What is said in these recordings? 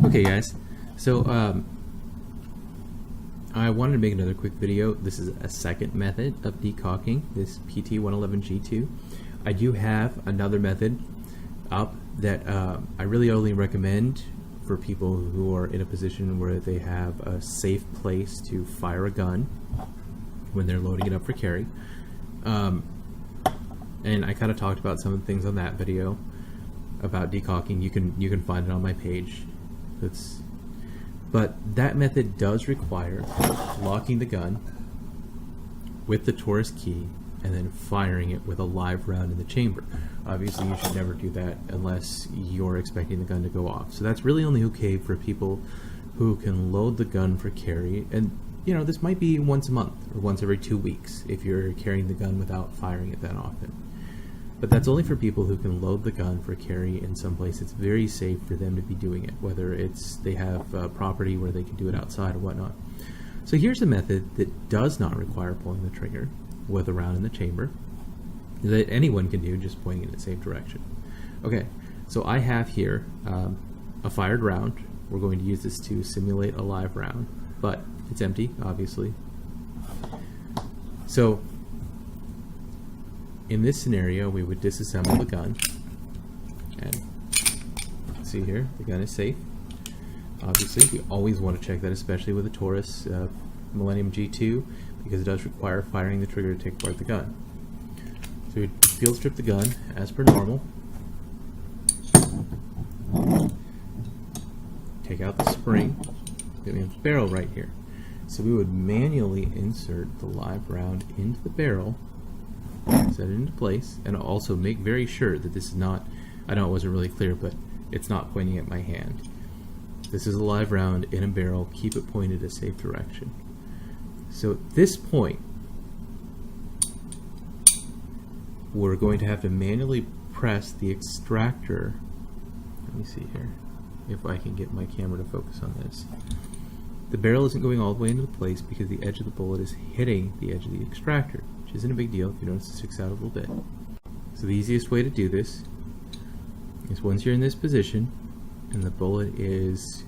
Okay guys, so I wanted to make another quick video. This is a second method of decocking this PT111 G2. I do have another method up that I really only recommend for people who are in a position where they have a safe place to fire a gun when they're loading it up for carry. And I kind of talked about some of the things on that video about decocking. You can find it on my page. But that method does require locking the gun with the Taurus key and then firing it with a live round in the chamber. Obviously you should never do that unless you're expecting the gun to go off. So that's really only okay for people who can load the gun for carry, and you know, this might be once a month or once every 2 weeks if you're carrying the gun without firing it that often. But that's only for people who can load the gun for carry in some place it's very safe for them to be doing it, whether it's they have property where they can do it outside or whatnot. So here's a method that does not require pulling the trigger with a round in the chamber that anyone can do, just pointing in a safe direction. Okay, so I have here a fired round. We're going to use this to simulate a live round, but it's empty, obviously. So in this scenario, we would disassemble the gun, and see here, the gun is safe. Obviously, we always want to check that, especially with a Taurus Millennium G2, because it does require firing the trigger to take apart the gun. So we field strip the gun as per normal. Take out the spring. Then we have the barrel right here. So we would manually insert the live round into the barrel, set it into place, and also make very sure that this is not, I know it wasn't really clear, but it's not pointing at my hand. This is a live round in a barrel. Keep it pointed a safe direction. So at this point, we're going to have to manually press the extractor. Let me see here if I can get my camera to focus on this. The barrel isn't going all the way into the place because the edge of the bullet is hitting the edge of the extractor, which isn't a big deal if you notice it sticks out a little bit. So the easiest way to do this is once you're in this position and the bullet is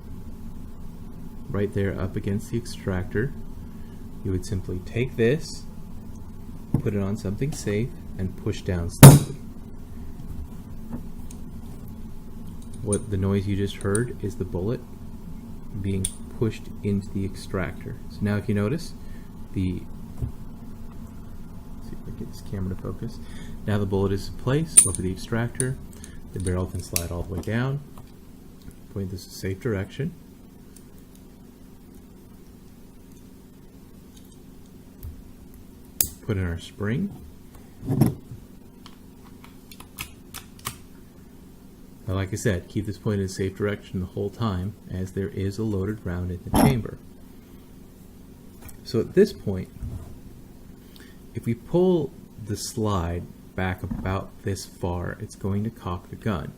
right there up against the extractor, you would simply take this, put it on something safe, and push down slowly. What the noise you just heard is the bullet being pushed into the extractor. So now if you notice, let's see if I can get this camera to focus. Now the bullet is in place over the extractor. The barrel can slide all the way down. Point this in a safe direction. Put in our spring. Now, like I said, keep this point in a safe direction the whole time, as there is a loaded round in the chamber. So at this point, if we pull the slide back about this far, it's going to cock the gun.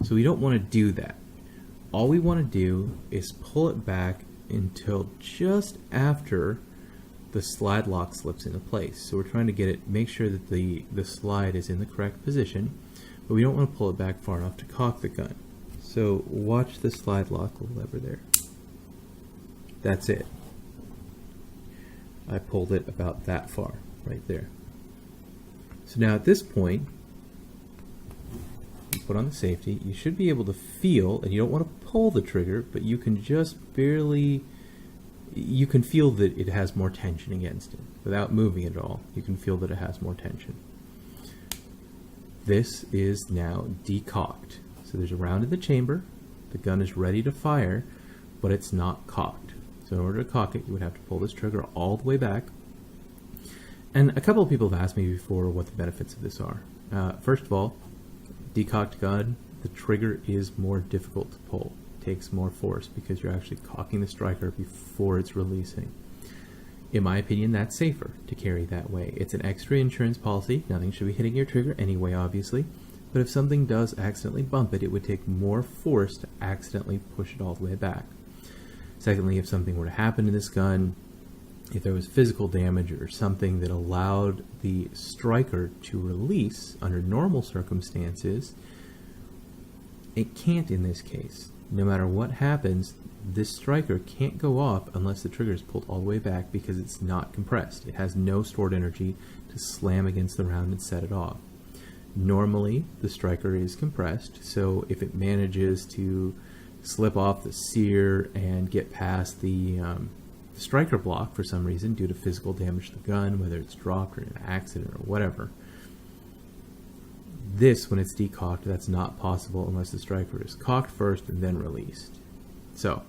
So we don't want to do that. All we want to do is pull it back until just after the slide lock slips into place. So we're trying to get it, make sure that the slide is in the correct position, but we don't want to pull it back far enough to cock the gun. So watch the slide lock lever there. That's it. I pulled it about that far, right there. So now at this point, you put on the safety, you should be able to feel, and you don't want to pull the trigger, but you can just barely, you can feel that it has more tension against it. Without moving it at all, you can feel that it has more tension. This is now decocked. So there's a round in the chamber, the gun is ready to fire, but it's not cocked. So in order to cock it, you would have to pull this trigger all the way back. And a couple of people have asked me before what the benefits of this are. First of all, decocked gun, the trigger is more difficult to pull. It takes more force because you're actually cocking the striker before it's releasing. In my opinion, that's safer to carry that way. It's an extra insurance policy. Nothing should be hitting your trigger anyway, obviously. But if something does accidentally bump it, it would take more force to accidentally push it all the way back. Secondly, if something were to happen to this gun, if there was physical damage or something that allowed the striker to release under normal circumstances, It can't in this case. No matter what happens, this striker can't go off unless the trigger is pulled all the way back because it's not compressed. It has no stored energy to slam against the round and set it off. Normally, the striker is compressed, so if it manages to slip off the sear and get past the striker block for some reason due to physical damage to the gun, whether it's dropped or an accident or whatever, this, when it's decocked, that's not possible unless the striker is cocked first and then released. So,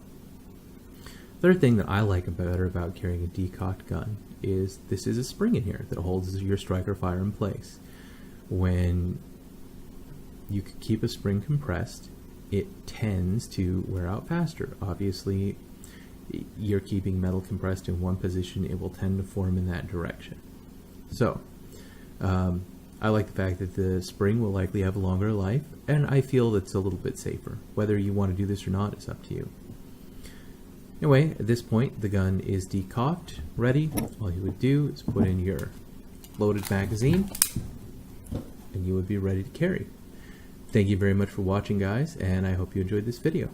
third thing that I like better about carrying a decocked gun is this is a spring in here that holds your striker fire in place. When you keep a spring compressed, it tends to wear out faster. Obviously, you're keeping metal compressed in one position, it will tend to form in that direction. So, I like the fact that the spring will likely have a longer life, and I feel it's a little bit safer. Whether you want to do this or not is up to you. Anyway, at this point, the gun is decocked, ready. All you would do is put in your loaded magazine, and you would be ready to carry. Thank you very much for watching, guys, and I hope you enjoyed this video.